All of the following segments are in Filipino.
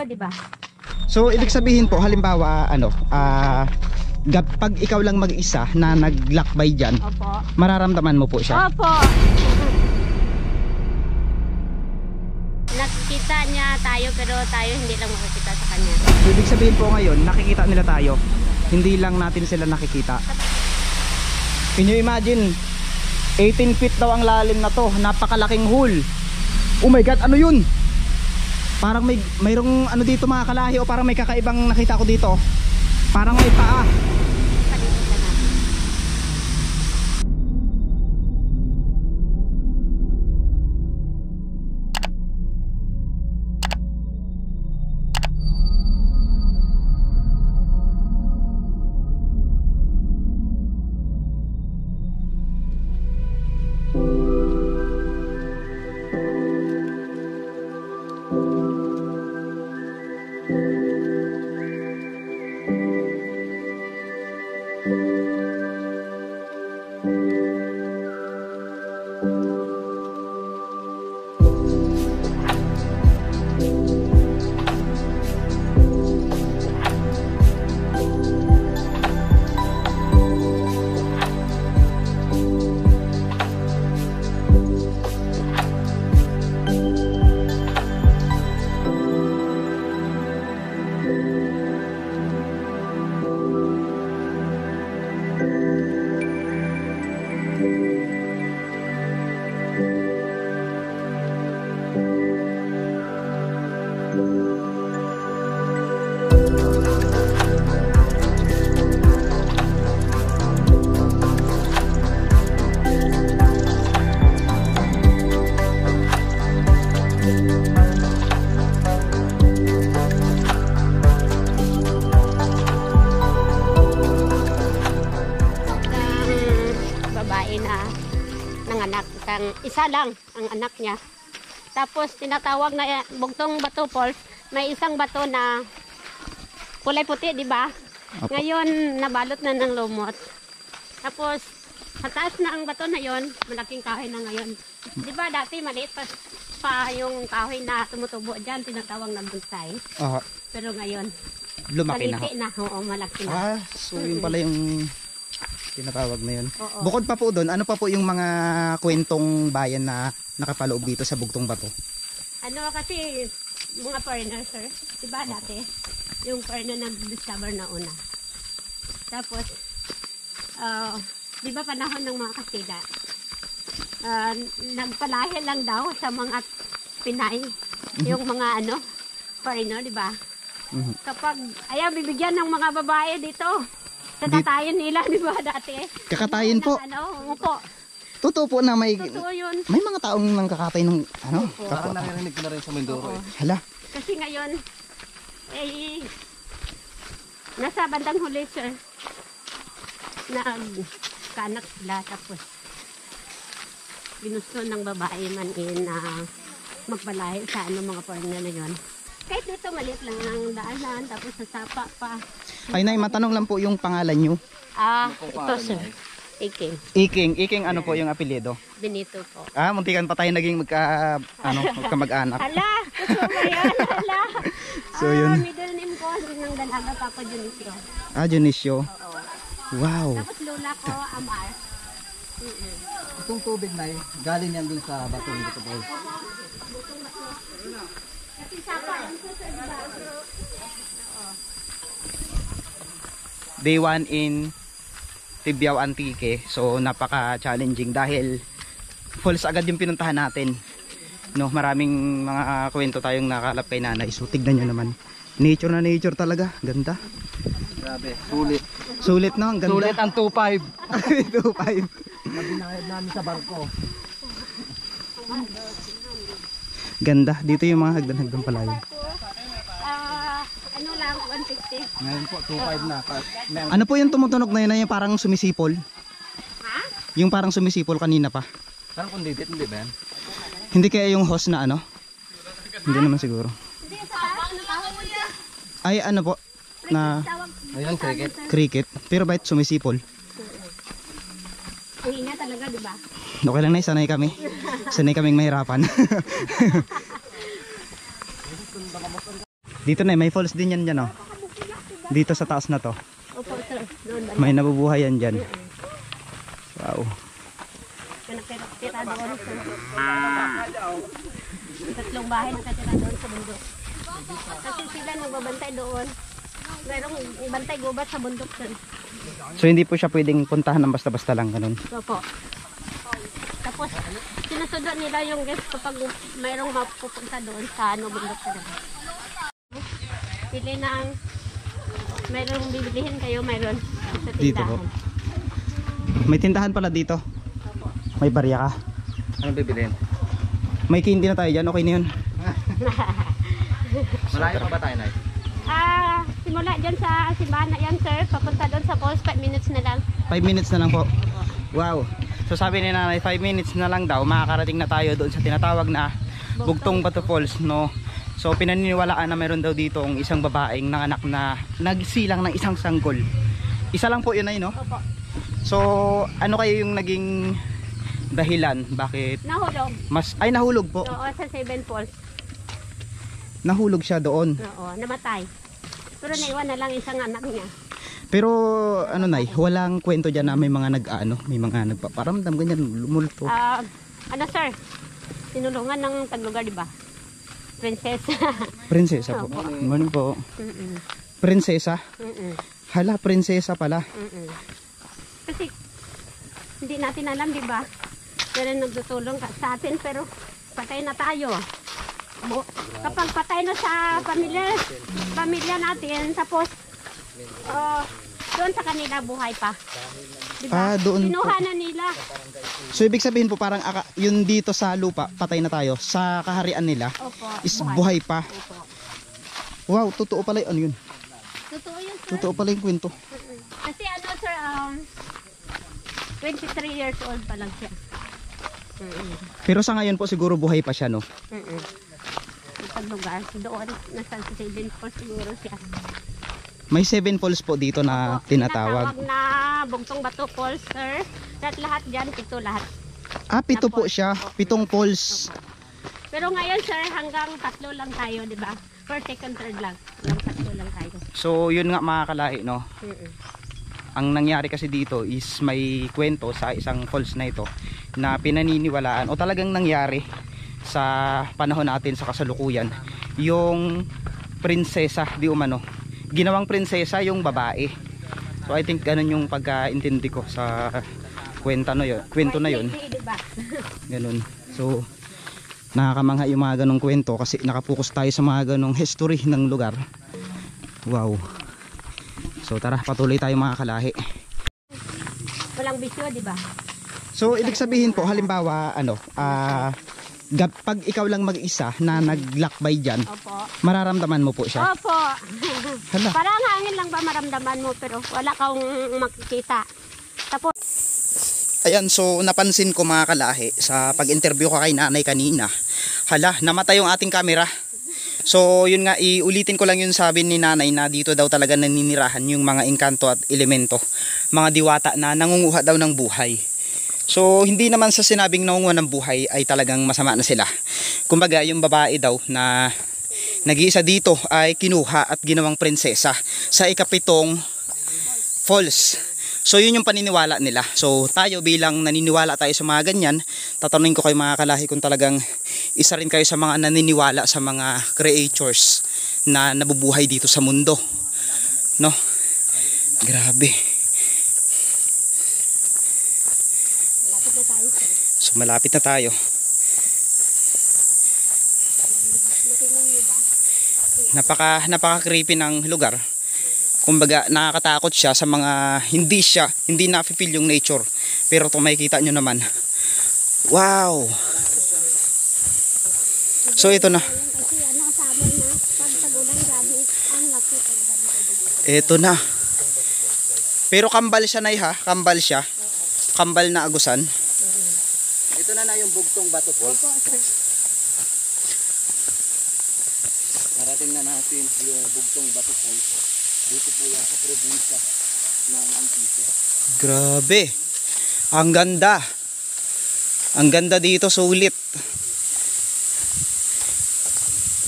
Di ba? So ibig sabihin po halimbawa pag ikaw lang mag-isa na naglakbay dyan, Opo. mararamdaman mo po siya. Opo. Nakikita niya tayo pero tayo hindi lang makikita sa kanya. So, ibig sabihin po ngayon nakikita nila tayo, hindi lang natin sila nakikita. Can you imagine, 18 feet daw ang lalim na to, napakalaking hole. Oh my god, ano yun? Parang mayroong ano dito mga kalahi, o parang may kakaibang nakita ko dito. Parang may paa. Isa lang ang anak niya. Tapos tinatawag na Bugtong Bato Falls. May isang bato na kulay puti, di ba? Ngayon nabalot na ng lumot. Tapos sa taas na ang bato na yon, malaking kahoy na ngayon. Di ba dati maliit pa yung kahoy na tumutubo diyan, tinatawag na bonsai. Pero ngayon lumaki na. Oo, malaki na. So yun pala yung tinatawag na yun. Bukod pa po doon, ano pa po yung mga kwentong bayan na nakapaloob dito sa Bugtong Bato? Ano kasi, mga foreigner, sir. Diba dati? Yung foreigner nag-discover na una. Tapos, diba panahon ng mga Kastila, nagpalahi lang daw sa mga Pinay. Yung mga foreigner, diba? Kapag, ayaw bibigyan ng mga babae dito. Kakatayin nila, di ba, dati? Kakatayin po? Opo. Totoo po na may yun. May mga taong nang kakatay ng Parang naririnig ko na rin sa Mindoro. Hala. Kasi ngayon, nasa bandang huli, sir, nagkanak sila, tapos ginusto ng babae man na magpalahi sa mga foreigner na yun. Kahit dito maliit lang ang daanan, tapos sa sapa pa. Ay nay, matanong lang po yung pangalan nyo. Ito sir, Iking. Iking ano po yung apelyido? Benito po. Muntikan pa tayo naging magkamag-anak. Hala, gusto ba yan? Hala. So yun. Middle name ko, ng dalaga, Papa Dionisio. Dionisio. Oo. Wow. Tapos lola ko, Amar. Itong tubig na galing yan dun sa bato ng Bato Falls. Kasi sapa yan po sa diba? Day 1 in Tibiao Antique. So napaka-challenging dahil falls agad yung pinuntahan natin. Maraming mga kwento tayong nakalap kay nanay. So tignan nyo naman. Nature na nature talaga. Ganda. Grabe, sulit. Sulit no? Ganda. Sulit ang 2.5. 2.5. Mabinayad namin sa barko. Ganda. Dito yung mga hagdan-hagdan pala yun. Ano lang, 150. Ngayon po, 2.5 na. Ano po yung tumutunog na yun? Yung parang sumisipol? Ha? Yung parang sumisipol kanina pa. Parang kundidit, hindi ba yan? Hindi kaya yung hose na Hindi naman siguro. Ay ano po? Na Ayun, cricket. cricket. Pero bakit sumisipol? Hina talaga, di ba? Okay lang na, sanay kami. Sanay kaming mahirapan. Dito na may falls din yan dyan oh. Dito sa taas na to. Opo, sir. Doon ba? May nabubuhay yan dyan. Wow. Nakatira doon, sir. Tatlong bahay nakatira doon sa bundok. Kasi sila nagbabantay doon. Merong bantay gubat sa bundok, sir. So hindi po siya pwedeng puntahan ng basta-basta lang ganun. Opo. Tapos, sinusunod nila yung guest kapag mayroong mapupunta doon sa bundok talaga. Pili ng mayroong bibilihin kayo, mayroon sa tindahan. Dito po. May tindahan pala dito. May barya ka. Anong bibilin? May candy na tayo dyan. Okay na yun. Malayo pa ba tayo, Nay? Simula dyan sa simbahan na yan, sir. Papunta doon sa falls, 5 minutes na lang. 5 minutes na lang po. Wow. So sabi ni nanay 5 minutes na lang daw makakarating na tayo doon sa tinatawag na Bugtong Bato Falls, no. So pinaniniwalaan na meron daw dito ang isang babaeng nanganak na nagsilang ng isang sanggol. Isa lang po yun ay, no? Opo. So ano kayo yung naging dahilan bakit Nahulog. nahulog po? Oo, sa 7 falls. Nahulog siya doon. Oo, namatay. Pero naiwan na lang isang anak niya. Pero ano nay, walang kwento diyan na may mga may mga nagpaparamdam ganyan lumulto. Ano, sir? Tinulungan ng taglugar, di ba? Prinsesa. Prinsesa po. Good morning po. Prinsesa? Hala, prinsesa pala. Kasi hindi natin alam, di ba? Pero nagtutulong sa atin, pero patay na tayo. Kapag patay na sa pamilya natin, tapos doon sa kanila buhay pa. Diba? Doon kinuha po. Na nila. So ibig sabihin po parang yun dito sa lupa, patay na tayo. Sa kaharian nila, Opo, is buhay pa. Opo. Wow, totoo pala ano yun. Totoo yun, sir. Totoo pala yung kwento. Kasi ano, sir, 23 years old pa lang siya. Pero sa ngayon po siguro buhay pa siya, no? Sa lugar, doon, nasa 7 falls siguro siya. May 7 falls po dito na tinatawag. Tinatawag na Bugtong Bato Falls, sir. Lahat dyan, 7 lahat. 7 po siya, 7 falls. Pero ngayon, sir, hanggang 3 lang tayo, di ba? First, second, third lang. Hanggang 3 lang tayo. So yun nga mga kalahi, no? Ang nangyari kasi dito is may kwento sa isang falls na ito na pinaniniwalaan o talagang nangyari sa panahon natin sa kasalukuyan. Yung prinsesa, di umano, ginawang prinsesa yung babae. So I think ganun yung pagkaintindi ko sa kwento na yun. Ganun. So nakakamangha yung mga ganong kwento kasi nakapokus tayo sa mga ganong history ng lugar. Wow. So tara, patuloy tayo mga kalahi. Walang bisyo, di ba? So ibig sabihin po, halimbawa pag ikaw lang mag-isa na naglakbay dyan, Opo. mararamdaman mo po siya. Opo. Hala. Parang hangin lang ba maramdaman mo, pero wala kang makikita. Tapos Ayan, so napansin ko mga kalahi sa pag-interview ko kay nanay kanina. Hala, namatay yung ating camera. So yun nga, iulitin ko lang yung sabi ni nanay na dito daw talaga naninirahan yung mga engkanto at elemento, mga diwata na nangunguha daw ng buhay. So hindi naman sa sinabing nangunguha ng buhay ay talagang masama na sila. Kumbaga yung babae daw na nag-iisa dito ay kinuha at ginawang prinsesa sa ika-7 falls. So yun yung paniniwala nila. So tayo bilang naniniwala tayo sa mga ganyan, tatanungin ko kayo mga kalahi kung talagang isa rin kayo sa mga naniniwala sa mga creatures na nabubuhay dito sa mundo. No? Grabe. malapit na tayo, sir. So malapit na tayo. Napaka creepy ng lugar. Kumbaga nakakatakot siya sa mga hindi na-feel yung nature. Pero kung makikita nyo naman, wow. So ito na. Kasi ano, sabi na, pag tagulan gabi, ang laki talaga ng tubig. Ito na. Pero kambal siya, Nay, ha? Kambal siya. Kambal na agusan. Ito na yung Bugtong Bato Falls. Opo, sir. Narating na natin yung Bugtong Bato Falls. Dito po yan sa probinsya ng Antique. Grabe. Ang ganda. Ang ganda dito, sulit.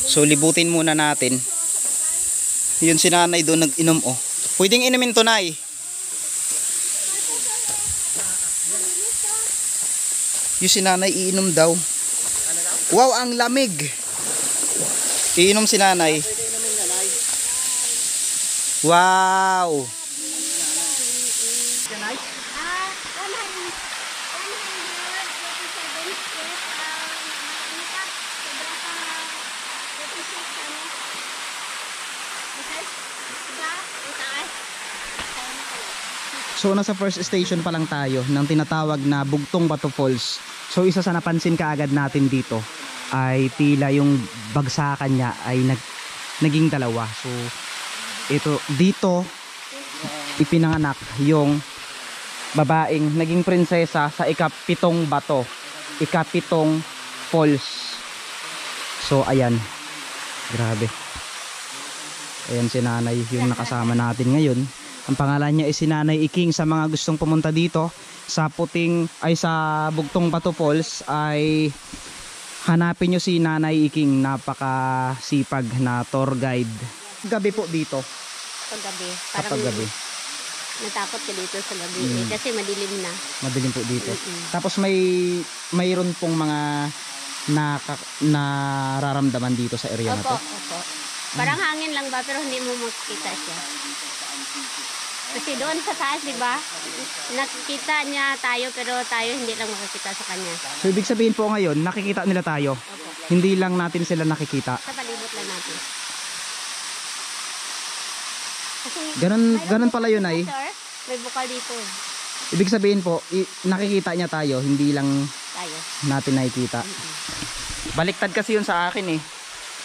So libutin muna natin. Yun si nanay doon nag-inom oh. Pwedeng inumin to, nay. Yung si nanay iinom daw. Wow, ang lamig. Iinom si nanay. Wow. So nasa first station pa lang tayo ng tinatawag na Bugtong Bato Falls. So isa sa napansin kaagad natin dito ay tila yung bagsakan niya ay naging dalawa. So ito dito ipinanganak yung babaeng naging prinsesa sa ikapitong bato, ikapitong falls. So ayan, grabe. Ayan si nanay yung nakasama natin ngayon. Ang pangalan niya ay si Nanay Iking. Sa mga gustong pumunta dito sa sa Bugtong Bato Falls ay hanapin nyo si Nanay Iking. Napakasipag na tour guide. Gabi po dito. Paggabi. Kapag gabi. Natakot ka dito sa gabi kasi madilim na. Madilim po dito. Tapos mayroon pong mga nararamdaman dito sa area na to. Opo. Parang hangin lang ba pero hindi mo makikita siya. Kasi doon sa taas, di ba? Nakikita niya tayo pero tayo hindi lang makikita sa kanya. So ibig sabihin po ngayon, nakikita nila tayo. Opo. Hindi lang natin sila nakikita. Sa palibot lang natin. Kasi Ganun pala yun ay. sir, may bukal dito. Ibig sabihin po, nakikita niya tayo, hindi lang Tayo. natin nakikita. Baliktad kasi yun sa akin eh.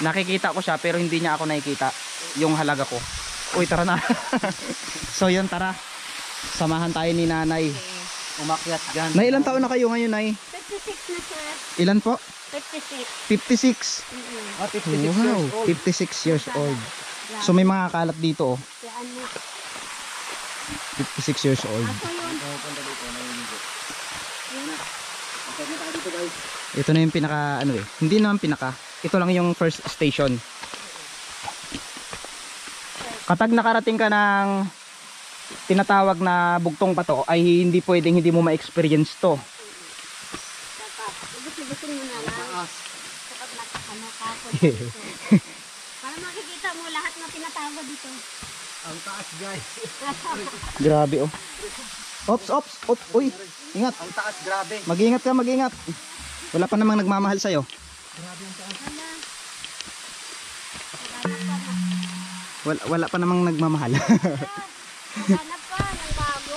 Nakikita ko siya pero hindi niya ako nakikita. Yung halaga ko. Uy, tara na. So yun, tara. Samahan tayo ni nanay. Umakyat dyan. Nay, ilang taon na kayo ngayon, nay? 56 na sir. Ilan po? 56. 56. 56 years Wow, old. 56 years old. So may mga kalat dito oh. Yan mo. 56 years old. Ako yun. Ito na yung pinaka ano eh. Hindi naman pinaka. Ito lang yung first station. Kapag nakarating ka ng tinatawag na Bugtong Bato ay hindi pwedeng hindi mo ma-experience to. Gusto mo na lang. Kapag nakakano dito. Para makikita mo lahat na tinatawag dito. Ang taas, guys. Grabe oh. Ops. Uy, ingat. Ang taas, grabe. Mag-ingat ka, mag-ingat. Wala pa namang nagmamahal sa'yo. Wala pa namang nagmamahal. Maghanap pa ng bago.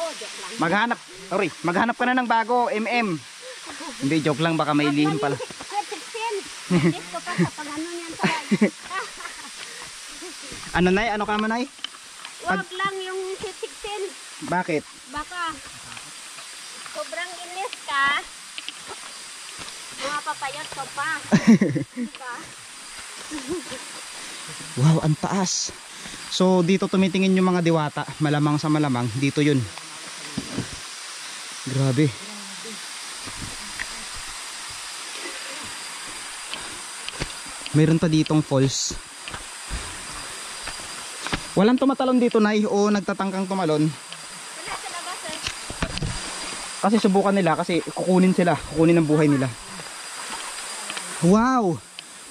Maghanap ka na ng bago, Hindi, joke lang, baka may lihim pala. 16. Dito pa sa pag-ano niyan tayo. Ano nay? Ano ka man nay? Wag lang yung 16. Bakit? Baka sobrang inis ka. Mga papayot ka pa. Diba? Wow, ang taas. So dito tumitingin yung mga diwata. Malamang sa malamang, dito yun. Grabe. Mayroon pa ditong falls. Walang tumatalon dito, nay, o nagtatangkang tumalon. Wala sa labas eh. Kasi subukan nila, kasi kukunin ang buhay nila. Wow!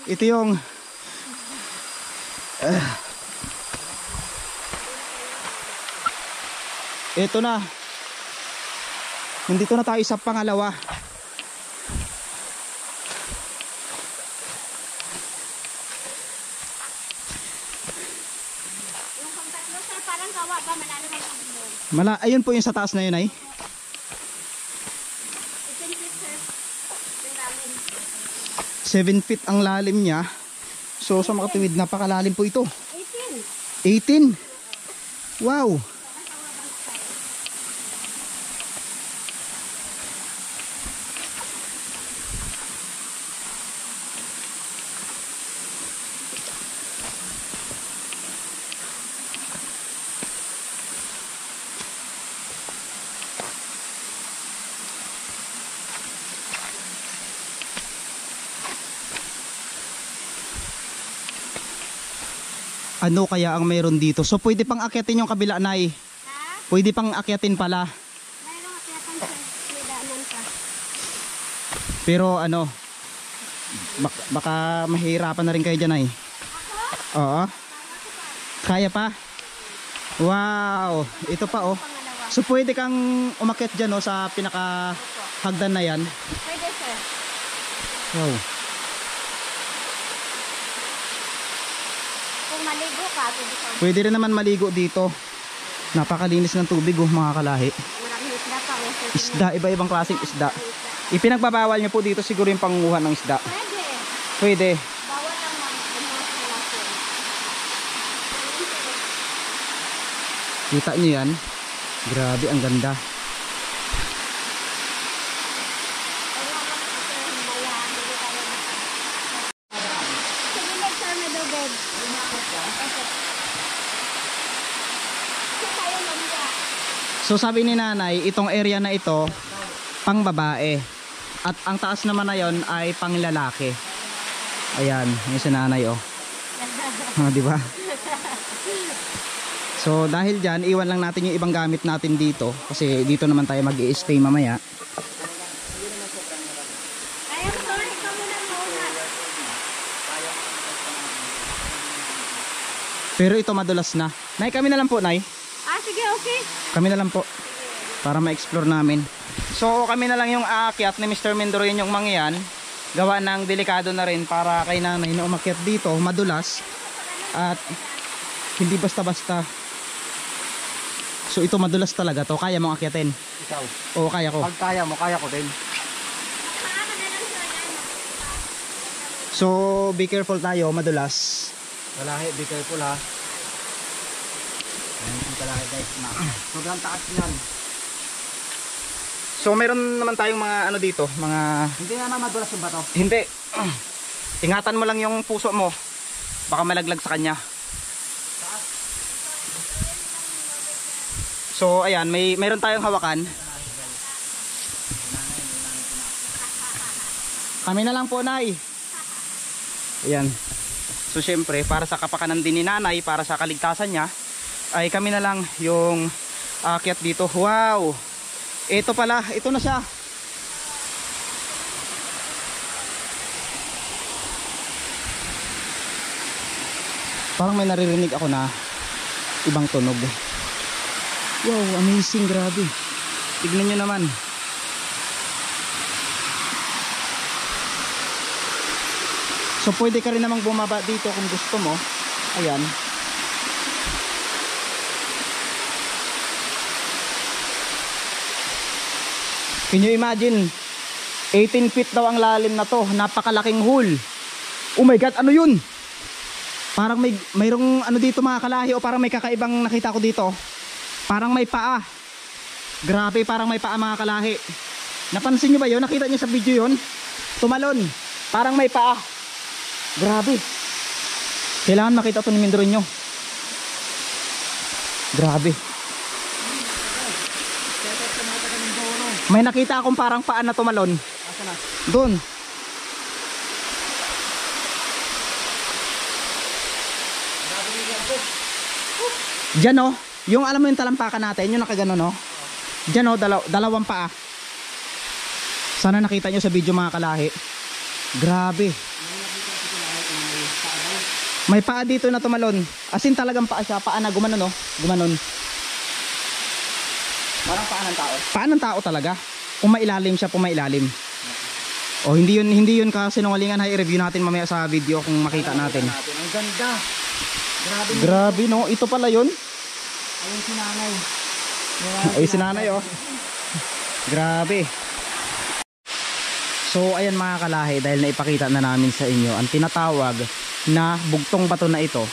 Ito yung ito na. Nandito na tayo sa pangalawa. Yung pangtatlo sir, parang kawa ba? Manalo may pangtatlo. Ayun po yung sa taas na yun ay. Itin sir. Yung ramen. 7 feet ang lalim niya. So sa makatuwid, napakalalim po ito. 18. 18. Wow. ano kaya ang mayroon dito. So pwede pang akyatin yung kabila, Nay. Ha? Pwede pang akyatin pala. Mayroong akyatan sa may daanan ka. Pero ano, baka mahirapan na rin kayo dyan, Nay. Oo. Kaya pa? Wow, ito pa oh. Pangalawa. So pwede kang umakyat dyan oh, sa pinaka hagdan na yan. Pwede, sir. Wow. Kung maligo ka, pwede ka. Pwede rin naman maligo dito. Napakalinis ng tubig oh, mga kalahi. Maraming isda pa. Oh. Isda, iba-ibang klaseng isda. Ipinagbabawal nyo po dito siguro yung panguha ng isda. Pwede. Pwede. Bawal lang mag-umasin. Kita nyo yan? Grabe, ang ganda. So sabi ni nanay, itong area na ito pang babae at ang taas naman na yon ay pang lalaki. Ayan, yung si nanay oh. Di ba? So dahil dyan, iwan lang natin yung ibang gamit natin dito kasi dito naman tayo mag-i-stay mamaya. Pero ito madulas na. Nay, kami na lang po, Nay. Sige, okay. Kami na lang po para ma-explore namin. So kami na lang yung aakyat ni Mr. Mindoroin yung mangyan. Gawa ng delikado na rin para kay nanay na umakyat dito, madulas at hindi basta-basta. So ito madulas talaga to. Kaya mong akyatin? Ikaw. Oo, kaya ko. Pag kaya mo, kaya ko din. So be careful tayo, madulas. Walahi, be careful ha. Ayan, kita lang guys. Sobrang taas yan. So meron naman tayong mga ano dito, mga... Hindi naman madulas yung bato. Hindi. Ingatan mo lang yung puso mo. Baka malaglag sa kanya. So ayan, mayroon tayong hawakan. Kami na lang po, Nay. Ayan. So syempre, para sa kapakanan din ni nanay, para sa kaligtasan niya, ay kami na lang yung aakyat dito. Wow! Ito pala, ito na siya. Parang may naririnig ako na ibang tunog. Wow, amazing, grabe. Tignan nyo naman. So pwede ka rin namang bumaba dito kung gusto mo. Ayan. Can you imagine? 18 feet daw ang lalim na to. Napakalaking hole. Oh my God, ano yun? Parang mayroong ano dito mga kalahi, o parang may kakaibang nakita ko dito. Parang may paa. Grabe, parang may paa mga kalahi. Napansin nyo ba yun? Nakita nyo sa video yun? Tumalon. Parang may paa. Grabe. Kailangan makita ito ni Mindoroin nyo. Grabe. May nakita akong parang paa na tumalon. Doon. Diyan oh. Yung alam mo yung talampakan natin, yung nakagano no. Diyan oh, dalawang paa. Sana nakita nyo sa video mga kalahi. Grabe. May paa dito na tumalon. As in talagang paa siya. Paa na gumanon oh. Gumanon. Parang paa ng tao. Paa ng tao talaga. Kung mailalim siya, kung mailalim. Oh, hindi yun kasinungalingan. I-review natin mamaya sa video kung makita natin. Ang ganda. Grabe. Grabe no. Ito pala yun. Ayun si nanay. Ay si nanay oh. Grabe. So ayan mga kalahi, dahil naipakita na namin sa inyo ang tinatawag na bugtong bato na ito,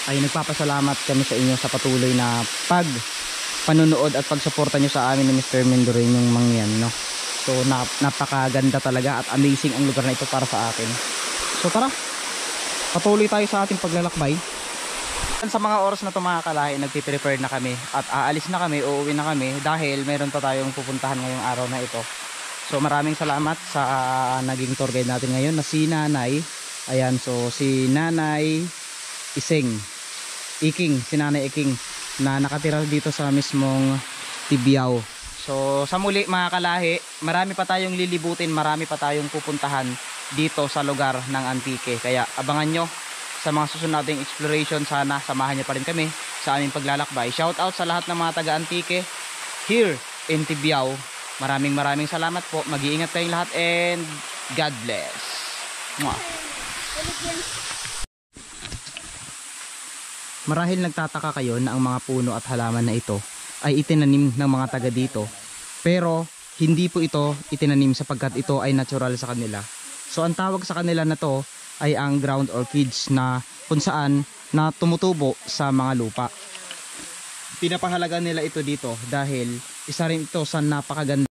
ay nagpapasalamat kami sa inyo sa patuloy na panunood at pagsuporta nyo sa amin ni Mr. Mindoroin yung mangyan no. So napakaganda talaga at amazing ang lugar na ito para sa akin. So tara, patuloy tayo sa ating paglalakbay. Sa mga oras na ito mga kalahi, nagpiprepare na kami at aalis na kami, uuwi na kami dahil mayroon pa tayong pupuntahan ngayong araw na ito. So maraming salamat sa naging tour guide natin ngayon na si Nanay. Ayan, so si Nanay Iseng. Iking, si Nanay Iking na nakatira dito sa mismong Tibiao. So sa muli mga kalahi, marami pa tayong lilibutin, marami pa tayong pupuntahan dito sa lugar ng Antique. Kaya abangan nyo sa mga susunod nating exploration. Sana samahan nyo pa rin kami sa aming paglalakbay. Shout out sa lahat ng mga taga Antique here in Tibiao. Maraming salamat po. Mag-iingat kayong lahat and God bless. Mwah. Marahil nagtataka kayo na ang mga puno at halaman na ito ay itinanim ng mga taga dito. Pero hindi po ito itinanim sapagkat ito ay natural sa kanila. So ang tawag sa kanila na to ay ang ground orchids na kung saan na tumutubo sa mga lupa. Pinapahalaga nila ito dito dahil isa rin ito sa napakaganda